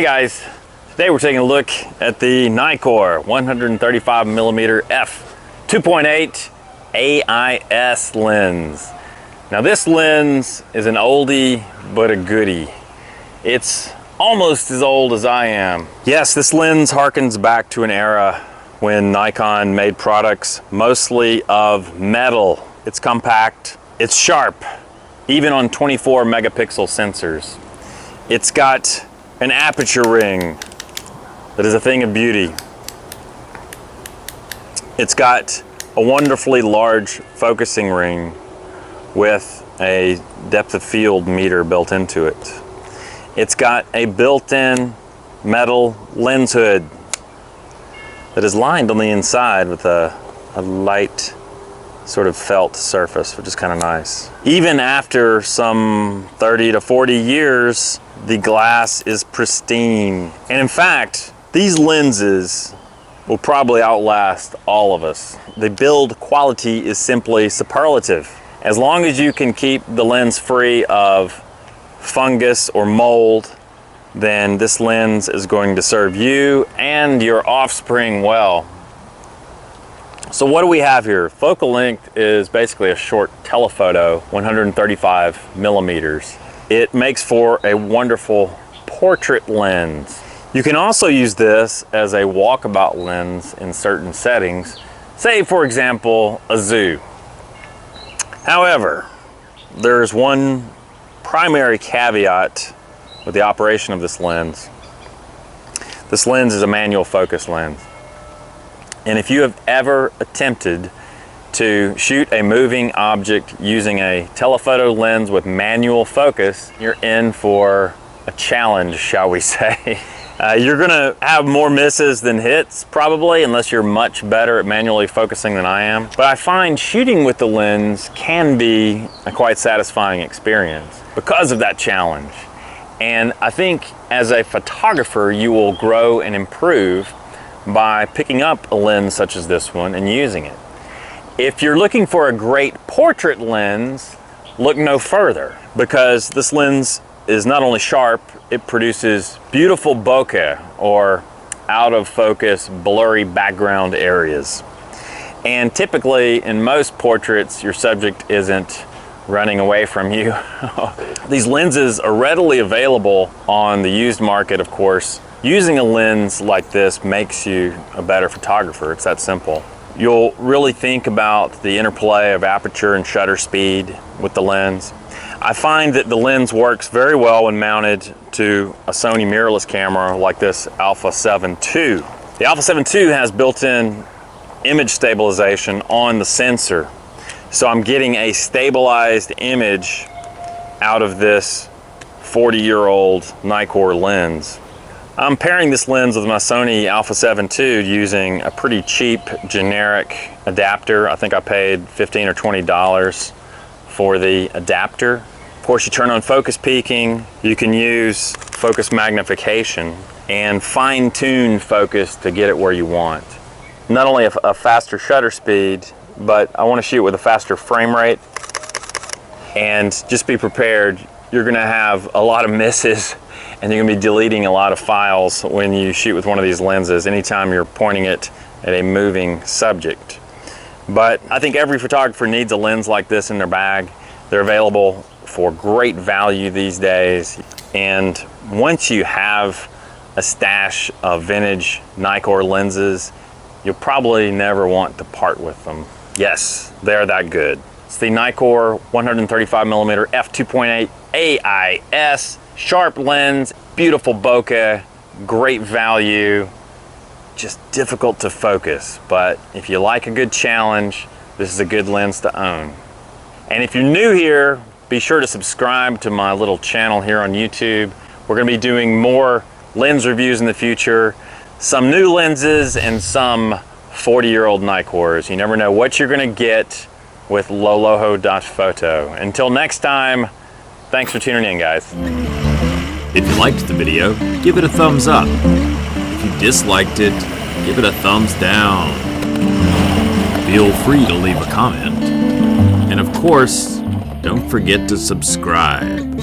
Hey guys, today we're taking a look at the Nikkor 135mm f 2.8 AIS lens. Now this lens is an oldie but a goodie. It's almost as old as I am. Yes, this lens harkens back to an era when Nikon made products mostly of metal. It's compact, it's sharp, even on 24 megapixel sensors. It's got an aperture ring that is a thing of beauty. It's got a wonderfully large focusing ring with a depth of field meter built into it. It's got a built-in metal lens hood that is lined on the inside with a light sort of felt surface, which is kind of nice. Even after some 30 to 40 years, the glass is pristine. And in fact, these lenses will probably outlast all of us. The build quality is simply superlative. As long as you can keep the lens free of fungus or mold, then this lens is going to serve you and your offspring well. So what do we have here? Focal length is basically a short telephoto, 135 millimeters. It makes for a wonderful portrait lens. You can also use this as a walkabout lens in certain settings, say for example, a zoo. However, there's one primary caveat with the operation of this lens. This lens is a manual focus lens. And if you have ever attempted to shoot a moving object using a telephoto lens with manual focus, you're in for a challenge, shall we say. You're gonna have more misses than hits, probably, unless you're much better at manually focusing than I am. But I find shooting with the lens can be a quite satisfying experience because of that challenge. And I think as a photographer, you will grow and improve by picking up a lens such as this one and using it. If you're looking for a great portrait lens, look no further, because this lens is not only sharp, it produces beautiful bokeh, or out of focus, blurry background areas. And typically in most portraits, your subject isn't running away from you. These lenses are readily available on the used market, of course. Using a lens like this makes you a better photographer. It's that simple. You'll really think about the interplay of aperture and shutter speed with the lens. I find that the lens works very well when mounted to a Sony mirrorless camera like this Alpha 7 II. The Alpha 7 II has built-in image stabilization on the sensor. So I'm getting a stabilized image out of this 40-year-old Nikkor lens. I'm pairing this lens with my Sony Alpha 7 II using a pretty cheap generic adapter. I think I paid $15 or $20 for the adapter. Of course, you turn on focus peaking, you can use focus magnification and fine-tune focus to get it where you want. Not only a faster shutter speed, but I want to shoot with a faster frame rate. And just be prepared, you're gonna have a lot of misses and you're gonna be deleting a lot of files when you shoot with one of these lenses anytime you're pointing it at a moving subject. But I think every photographer needs a lens like this in their bag. They're available for great value these days. And once you have a stash of vintage Nikkor lenses, you'll probably never want to part with them. Yes, they're that good. It's the Nikkor 135mm f 2.8 AIS, sharp lens, beautiful bokeh, great value, just difficult to focus. But if you like a good challenge, this is a good lens to own. And if you're new here, be sure to subscribe to my little channel here on YouTube. We're gonna be doing more lens reviews in the future, some new lenses and some 40-year-old Nikkors. You never know what you're gonna get with loloho.photo. Until next time, thanks for tuning in, guys. If you liked the video, give it a thumbs up. If you disliked it, give it a thumbs down. Feel free to leave a comment. And of course, don't forget to subscribe.